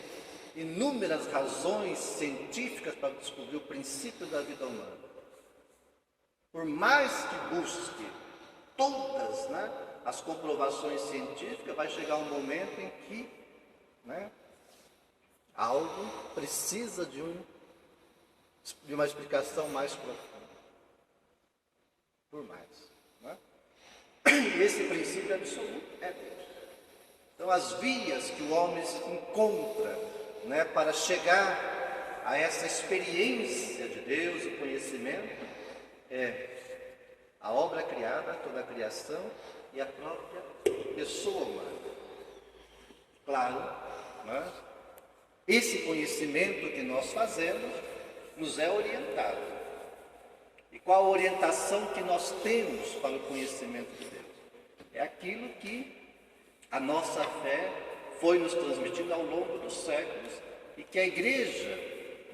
inúmeras razões científicas para descobrir o princípio da vida humana. Por mais que busque todas, né, as comprovações científicas, vai chegar um momento em que, né, algo precisa de uma explicação mais profunda. Por mais, né? E esse princípio absoluto é Deus. Então, as vias que o homem encontra, né, para chegar a essa experiência de Deus, o conhecimento, é a obra criada, toda a criação e a própria pessoa humana. Claro, né? Esse conhecimento que nós fazemos nos é orientado. E qual a orientação que nós temos para o conhecimento de Deus? É aquilo que a nossa fé foi nos transmitindo ao longo dos séculos e que a Igreja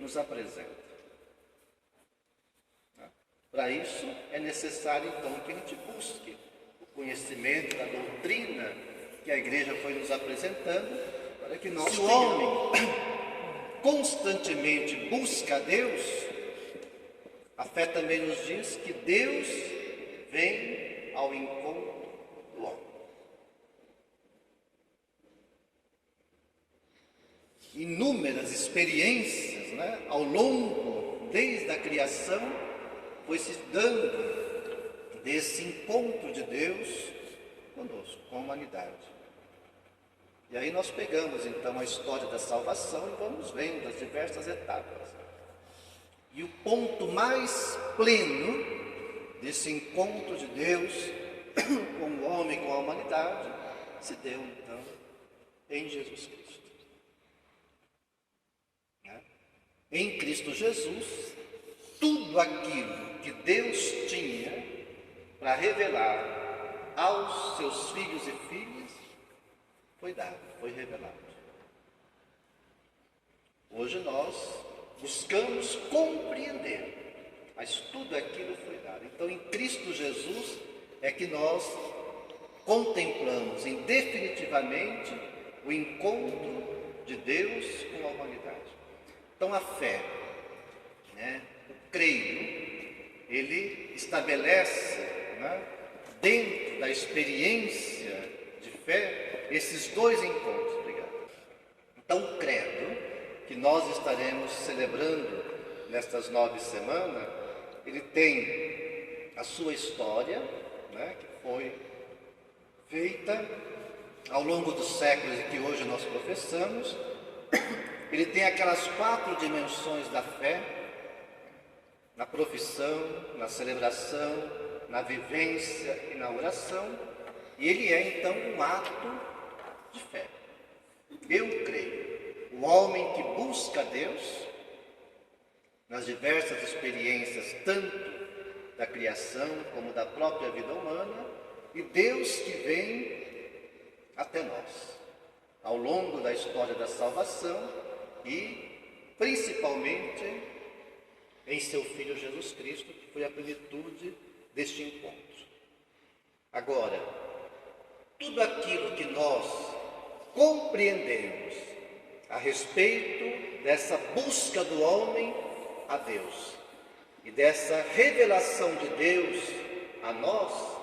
nos apresenta. Para isso é necessário então que a gente busque o conhecimento da doutrina que a Igreja foi nos apresentando, para que nós, se o homem constantemente busca a Deus, a fé também nos diz que Deus vem ao encontro do homem. Inúmeras experiências, né, ao longo, desde a criação, foi se dando desse encontro de Deus conosco, com a humanidade. E aí nós pegamos então a história da salvação e vamos vendo as diversas etapas. E o ponto mais pleno desse encontro de Deus com o homem, com a humanidade, se deu então em Jesus Cristo. Em Cristo Jesus, tudo aquilo que Deus tinha para revelar aos seus filhos e filhas foi dado, foi revelado. Hoje nós buscamos compreender, mas tudo aquilo foi dado. Então, em Cristo Jesus é que nós contemplamos definitivamente o encontro de Deus com a humanidade. Então, a fé, né, o creio, ele estabelece, né, dentro da experiência de fé, esses dois encontros. Obrigado. Então, o credo, que nós estaremos celebrando nestas 9 semanas, ele tem a sua história, né, que foi feita ao longo dos séculos e que hoje nós professamos. Ele tem aquelas 4 dimensões da fé: na profissão, na celebração, na vivência e na oração. E ele é então um ato de fé. Eu creio. O homem que busca Deus nas diversas experiências, tanto da criação como da própria vida humana, e Deus que vem até nós, ao longo da história da salvação e, principalmente, em seu Filho Jesus Cristo, que foi a plenitude deste encontro. Agora, tudo aquilo que nós compreendemos a respeito dessa busca do homem a Deus e dessa revelação de Deus a nós,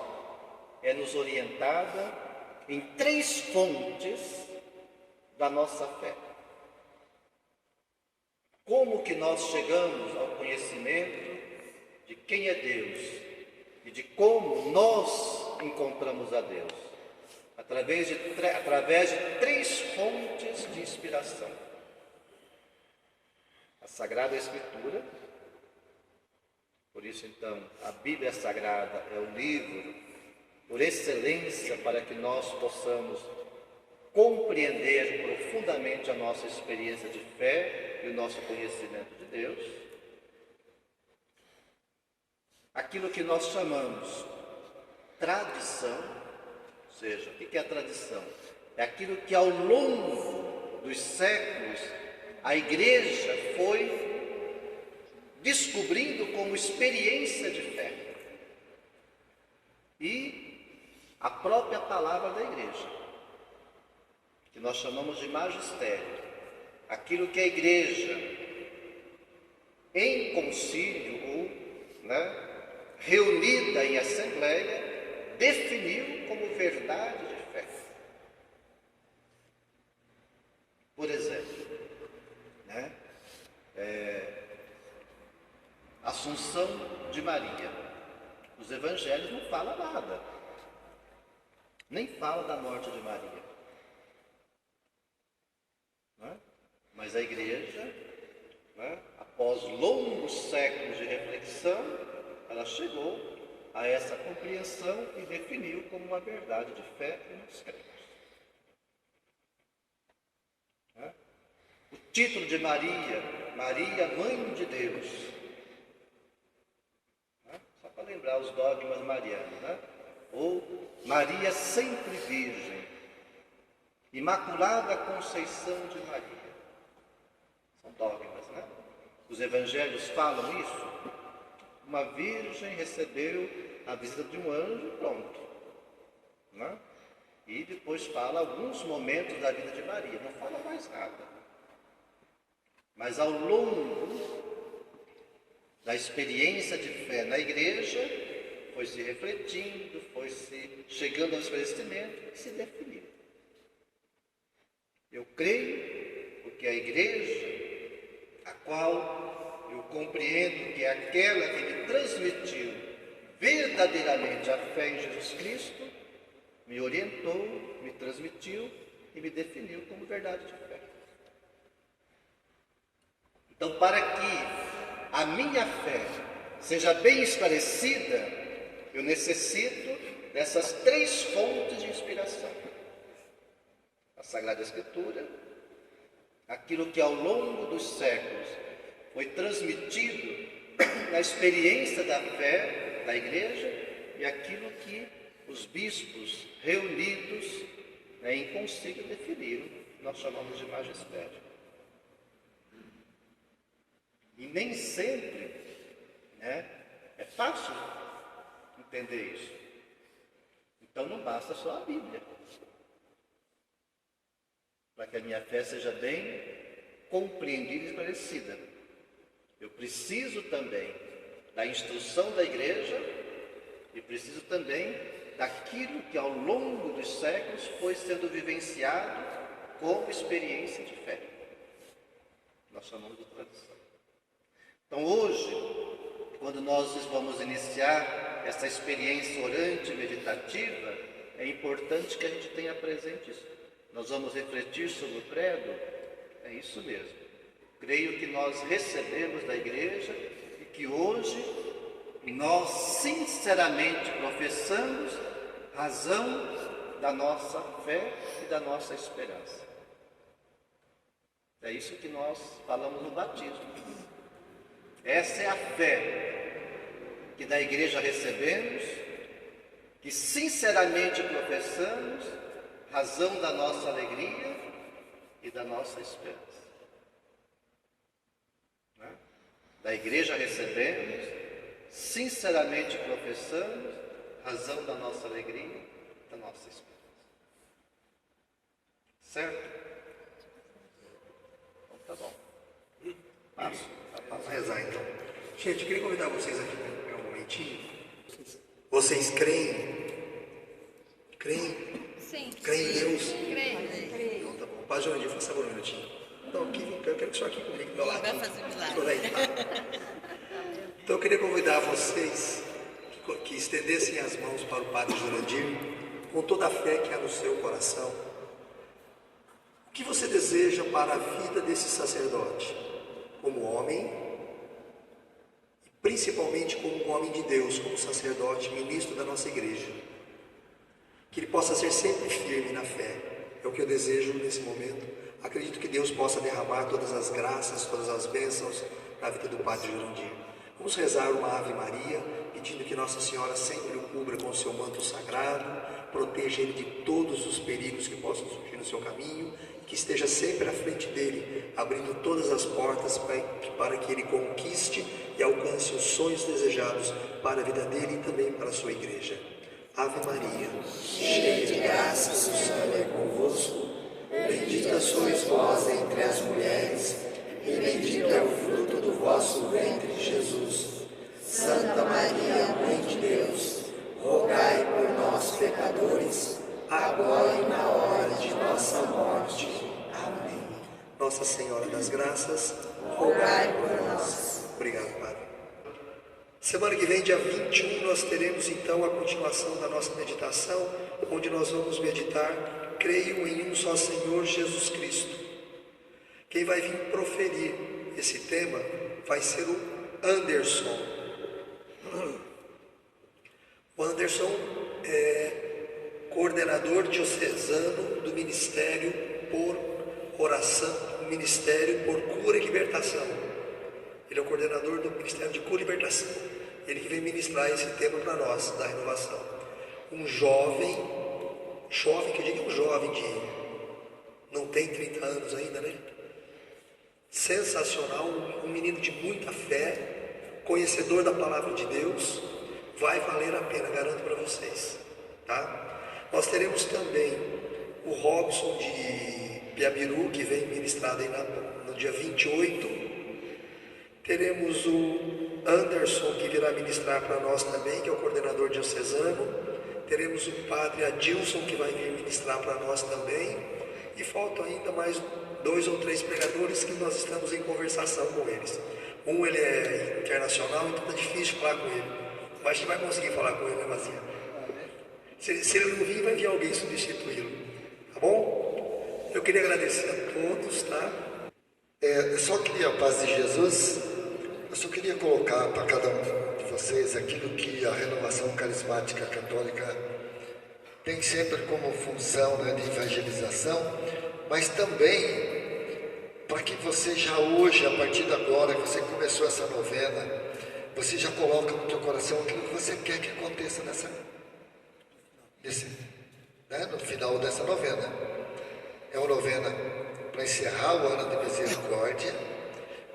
é nos orientada em 3 fontes da nossa fé. Como que nós chegamos ao conhecimento de quem é Deus e de como nós encontramos a Deus? Através de 3 fontes de inspiração. A Sagrada Escritura, por isso então a Bíblia Sagrada é o livro por excelência para que nós possamos compreender profundamente a nossa experiência de fé e o nosso conhecimento de Deus. Aquilo que nós chamamos tradição, ou seja, o que é a tradição? É aquilo que ao longo dos séculos a Igreja foi descobrindo como experiência de fé. E a própria palavra da Igreja, que nós chamamos de magistério, aquilo que a Igreja, em concílio ou reunida em assembleia, definiu como verdade de fé. Por exemplo, Assunção de Maria. Os evangelhos não falam nada, nem falam da morte de Maria. Mas a Igreja, após longos séculos de reflexão, ela chegou a essa compreensão e definiu como uma verdade de fé que nós cremos. O título de Maria, Maria, Mãe de Deus. Só para lembrar os dogmas marianos, ou Maria sempre Virgem, Imaculada Conceição de Maria. São dogmas, Os evangelhos falam isso. Uma virgem recebeu a visita de um anjo e pronto. E depois fala alguns momentos da vida de Maria, não fala mais nada. Mas ao longo da experiência de fé na Igreja, foi se refletindo, foi se chegando ao esclarecimento e se definiu. Eu creio porque a Igreja, a qual eu compreendo que é aquela que me transmitiu verdadeiramente a fé em Jesus Cristo, me orientou, me transmitiu e me definiu como verdade de fé. Então, para que a minha fé seja bem esclarecida, eu necessito dessas 3 fontes de inspiração. A Sagrada Escritura, aquilo que ao longo dos séculos foi transmitido na experiência da fé da Igreja e aquilo que os bispos reunidos em concílio definiram, nós chamamos de magistério. E nem sempre é fácil entender isso. Então não basta só a Bíblia para que a minha fé seja bem compreendida e esclarecida. Eu preciso também da instrução da Igreja e preciso também daquilo que ao longo dos séculos foi sendo vivenciado como experiência de fé. Nós chamamos de tradição. Então hoje, quando nós vamos iniciar essa experiência orante e meditativa, é importante que a gente tenha presente isso. Nós vamos refletir sobre o credo, é isso mesmo. Creio que nós recebemos da Igreja e que hoje nós sinceramente professamos razão da nossa fé e da nossa esperança. É isso que nós falamos no batismo. Essa é a fé que da Igreja recebemos, que sinceramente professamos, razão da nossa alegria e da nossa esperança. Né? Da igreja recebemos, sinceramente professamos, razão da nossa alegria e da nossa esperança. Certo? Então tá bom. Passo. Vamos rezar então. Gente, eu queria convidar vocês aqui para pegar um momentinho. Vocês creem? Creem? Sim. Creem em Deus? Creio. Então tá bom. Padre Jurandir, faça um minutinho. Não, aqui, eu quero que o senhor aqui comigo, do meu lado. Vai fazer milagre. Aproveitar. Então eu queria convidar vocês que estendessem as mãos para o Padre Jurandir, com toda a fé que há no seu coração. O que você deseja para a vida desse sacerdote? Como homem, e principalmente como um homem de Deus, como sacerdote, ministro da nossa igreja. Que ele possa ser sempre firme na fé. É o que eu desejo nesse momento. Acredito que Deus possa derramar todas as graças, todas as bênçãos na vida do Padre Jurandir. Vamos rezar uma Ave Maria, pedindo que Nossa Senhora sempre o cubra com o seu manto sagrado, proteja ele de todos os perigos que possam surgir no seu caminho, que esteja sempre à frente dele, abrindo todas as portas para que ele conquiste e alcance os sonhos desejados para a vida dele e também para a sua igreja. Ave Maria, cheia de graças, o Senhor é convosco. Bendita sois vós entre as mulheres, e bendito é o fruto do vosso ventre, Jesus. Santa Maria, Mãe de Deus, rogai por nós, pecadores, agora e na hora de nossa morte. Amém. Nossa Senhora das Graças, rogai por nós. Obrigado, Padre. Semana que vem, dia 21, nós teremos então a continuação da nossa meditação, onde nós vamos meditar, creio em um só Senhor Jesus Cristo. Quem vai vir proferir esse tema vai ser o Anderson. O Anderson é coordenador diocesano do Ministério por Oração, do Ministério por Cura e Libertação. Ele é o coordenador do Ministério de Cura e Libertação. Ele que vem ministrar esse tema para nós, da renovação. Um jovem que eu digo um jovem de não tem 30 anos ainda, né? Sensacional, um menino de muita fé, conhecedor da palavra de Deus, vai valer a pena, garanto para vocês, tá? Nós teremos também o Robson de Piabiru, que vem ministrado aí no dia 28. Teremos o Anderson, que virá ministrar para nós também, que é o coordenador diocesano. Teremos o padre Adilson, que vai vir ministrar para nós também. E faltam ainda mais 2 ou 3 pregadores que nós estamos em conversação com eles. Um, ele é internacional, então é difícil falar com ele. Mas a gente vai conseguir falar com ele, né, Mazinha? Se ele não vir, vai vir alguém substituí-lo. Tá bom? Eu queria agradecer a todos, tá? Eu só queria, a paz de Jesus, eu só queria colocar para cada um de vocês aquilo que a renovação carismática católica tem sempre como função, né, de evangelização, mas também para que você já hoje, a partir de agora, que você começou essa novena, você já coloca no teu coração aquilo que você quer que aconteça no final dessa novena. É uma novena para encerrar o ano de misericórdia,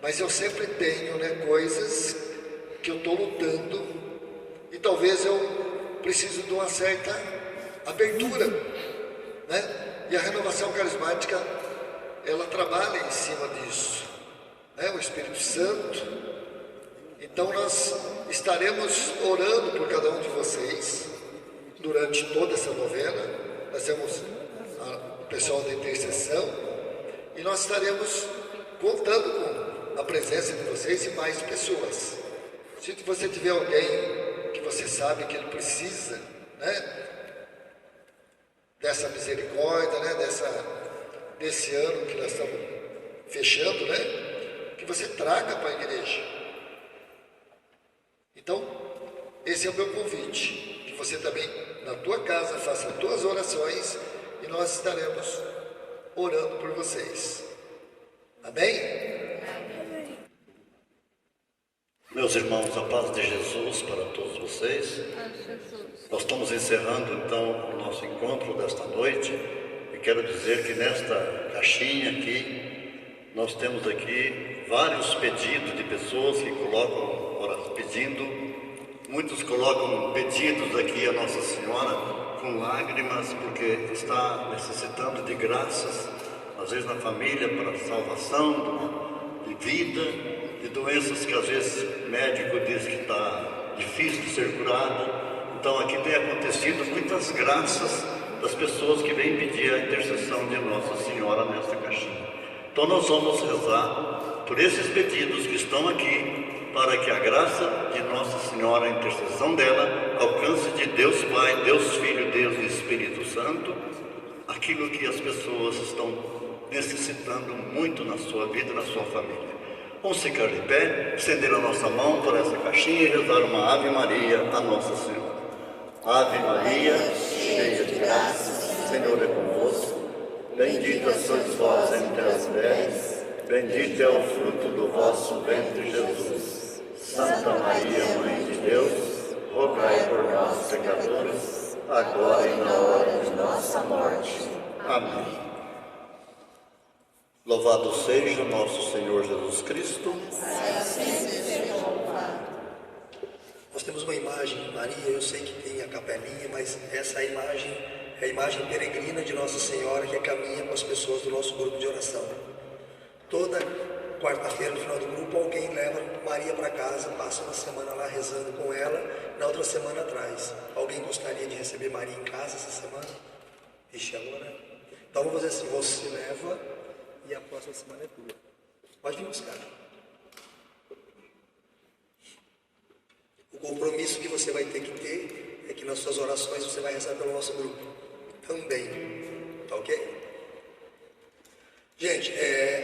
mas eu sempre tenho, né, coisas que eu estou lutando e talvez eu preciso de uma certa abertura, né? E a renovação carismática, ela trabalha em cima disso, né? O Espírito Santo. Então nós estaremos orando por cada um de vocês durante toda essa novena. Nós temos o pessoal da intercessão e nós estaremos contando com a presença de vocês e mais pessoas. Se você tiver alguém que você sabe que ele precisa, né, dessa misericórdia, né, desse ano que nós estamos fechando, né, que você traga para a igreja. Então, esse é o meu convite, que você também, na tua casa, faça as tuas orações e nós estaremos orando por vocês. Amém? Meus irmãos, a paz de Jesus para todos vocês. Nós estamos encerrando então o nosso encontro desta noite e quero dizer que nesta caixinha aqui, nós temos aqui vários pedidos de pessoas que colocam, pedindo, muitos colocam pedidos aqui a Nossa Senhora com lágrimas, porque está necessitando de graças, às vezes na família, para salvação de vida, de doenças que às vezes o médico diz que está difícil de ser curada. Então aqui tem acontecido muitas graças das pessoas que vêm pedir a intercessão de Nossa Senhora nesta caixinha. Então nós vamos rezar por esses pedidos que estão aqui, para que a graça de Nossa Senhora, a intercessão dela, alcance de Deus Pai, Deus Filho, Deus e Espírito Santo, aquilo que as pessoas estão necessitando muito na sua vida, na sua família. Vamos ficar de pé, estender a nossa mão por essa caixinha e rezar uma Ave Maria a Nossa Senhora. Ave Maria, cheia de graça, o Senhor é convosco. Bendita sois vós entre as mulheres, bendito é o fruto do vosso ventre, Jesus. Santa Maria, Mãe de Deus, rogai por nós, pecadores, agora e na hora de nossa morte. Amém. Louvado seja nosso Senhor Jesus Cristo. Nós temos uma imagem de Maria, eu sei que tem a capelinha, mas essa imagem é a imagem peregrina de Nossa Senhora que caminha com as pessoas do nosso grupo de oração. Toda quarta-feira, no final do grupo, alguém leva Maria para casa, passa uma semana lá rezando com ela, na outra semana atrás. Alguém gostaria de receber Maria em casa essa semana? Ixi, agora. Então vamos fazer assim, você leva e a próxima semana é tua. Pode vir buscar. O compromisso que você vai ter que ter é que nas suas orações você vai rezar pelo nosso grupo também, tá ok? Gente,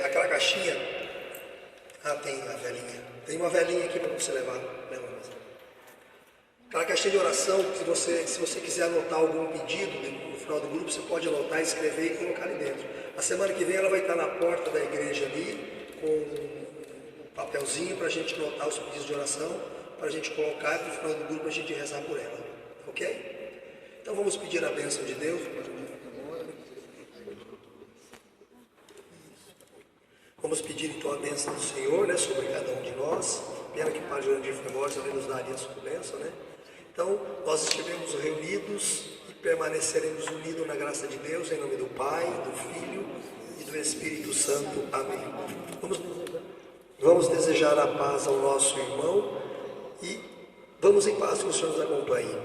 aquela caixinha, tem a velhinha, tem uma velhinha aqui para você levar, leva mesmo. Aquela caixinha de oração, se você quiser anotar algum pedido no final do grupo, você pode anotar, escrever e colocar ali dentro. A semana que vem ela vai estar na porta da igreja ali, com um papelzinho para a gente anotar os pedidos de oração, para a gente colocar no final do grupo a gente rezar por ela, ok? Então vamos pedir a bênção de Deus. Vamos pedir então a bênção do Senhor, né, sobre cada um de nós. Pena que o Padre Jurandir foi embora, também nos daria a sua bênção, né? Então nós estivemos reunidos e permaneceremos unidos na graça de Deus, em nome do Pai, do Filho e do Espírito Santo. Amém. Vamos desejar a paz ao nosso irmão. E vamos em paz, que o Senhor nos acompanhe.